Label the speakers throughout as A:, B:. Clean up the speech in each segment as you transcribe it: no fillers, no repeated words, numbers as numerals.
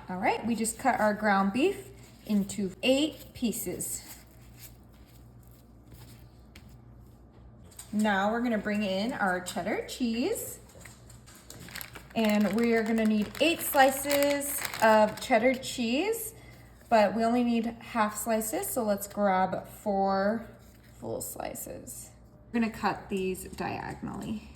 A: All right, we just cut our ground beef into 8 pieces. Now we're gonna bring in our cheddar cheese. And we are gonna need 8 slices of cheddar cheese, but we only need half slices, so let's grab 4 full slices. We're gonna cut these diagonally.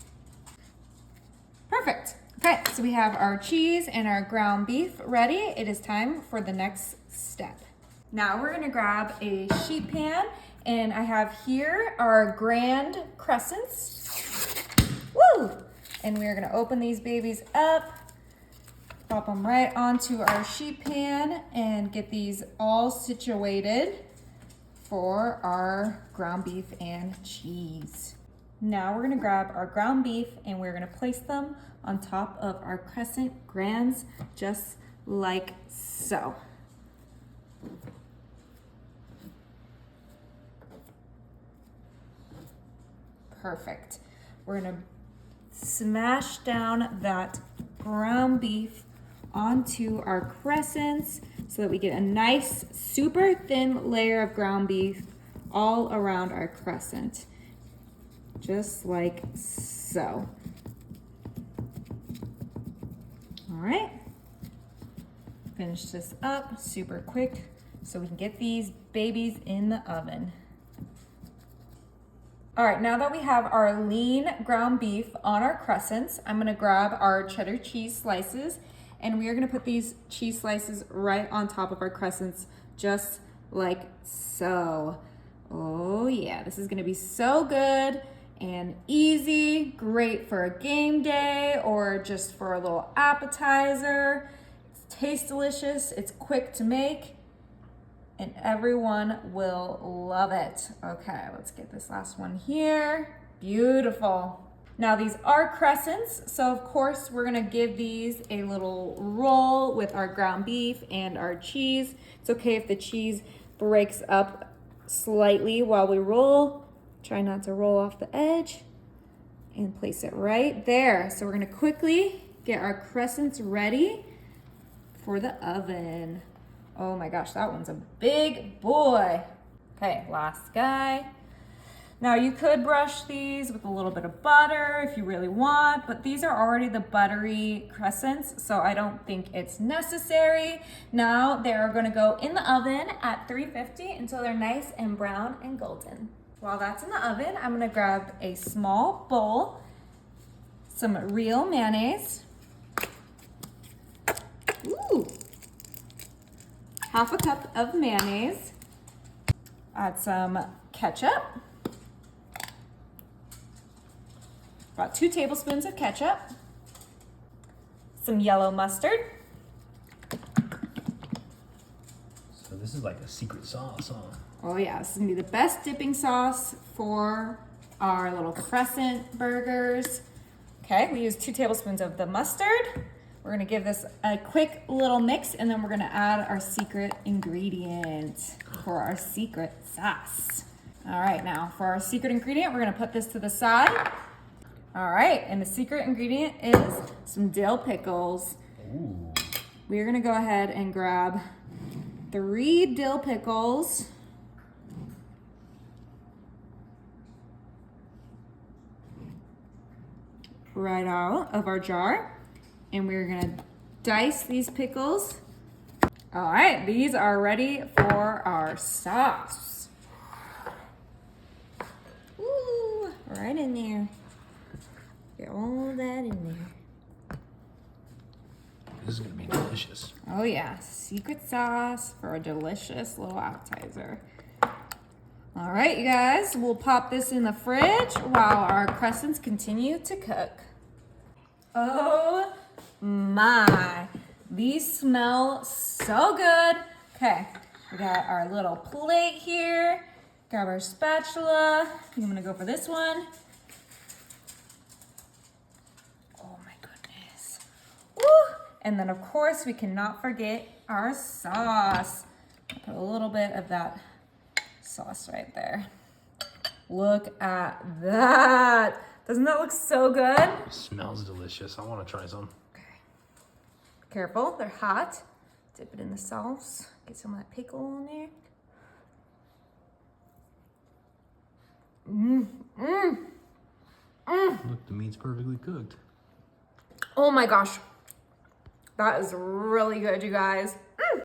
A: Perfect. Okay, so we have our cheese and our ground beef ready. It is time for the next step. Now we're gonna grab a sheet pan, and I have here our grand crescents. Woo! And we're gonna open these babies up, pop them right onto our sheet pan, and get these all situated for our ground beef and cheese. Now we're gonna grab our ground beef and we're gonna place them on top of our crescent grands, just like so. Perfect. We're gonna smash down that ground beef onto our crescents so that we get a nice, super thin layer of ground beef all around our crescent. Just like so. All right. Finish this up super quick so we can get these babies in the oven. All right, now that we have our lean ground beef on our crescents, I'm gonna grab our cheddar cheese slices, and we are gonna put these cheese slices right on top of our crescents, just like so. Oh yeah, this is gonna be so good and easy, great for a game day or just for a little appetizer. It tastes delicious, it's quick to make, and everyone will love it. Okay, let's get this last one here. Beautiful. Now these are crescents, so of course we're gonna give these a little roll with our ground beef and our cheese. It's okay if the cheese breaks up slightly while we roll. Try not to roll off the edge, and place it right there. So we're gonna quickly get our crescents ready for the oven. Oh my gosh, that one's a big boy. Okay, last guy. Now you could brush these with a little bit of butter if you really want, but these are already the buttery crescents, so I don't think it's necessary. Now they're gonna go in the oven at 350 until they're nice and brown and golden. While that's in the oven, I'm gonna grab a small bowl, some real mayonnaise. Ooh. Half a cup of mayonnaise. Add some ketchup. About 2 tablespoons of ketchup. Some yellow mustard.
B: So this is like a secret sauce, huh?
A: Oh yeah, this is gonna be the best dipping sauce for our little crescent burgers. Okay, we use 2 tablespoons of the mustard. We're gonna give this a quick little mix, and then we're gonna add our secret ingredient for our secret sauce. All right, now for our secret ingredient, we're gonna put this to the side. All right, and the secret ingredient is some dill pickles.
B: Ooh.
A: We're gonna go ahead and grab 3 dill pickles. Right out of our jar. And we're gonna dice these pickles. All right, these are ready for our sauce. Ooh, right in there. Get all that in there.
B: This is gonna be delicious.
A: Oh yeah, secret sauce for a delicious little appetizer. All right, you guys, we'll pop this in the fridge while our crescents continue to cook. Oh my, these smell so good. Okay, we got our little plate here. Grab our spatula. I think I'm gonna go for this one. Oh my goodness. Woo! And then of course we cannot forget our sauce. Put a little bit of that sauce right there. Look at that. Doesn't that look so good?
B: It smells delicious. I want to try some.
A: Okay. Careful, they're hot. Dip it in the sauce. Get some of that pickle on there.
B: Look, the meat's perfectly cooked.
A: Oh my gosh. That is really good, you guys.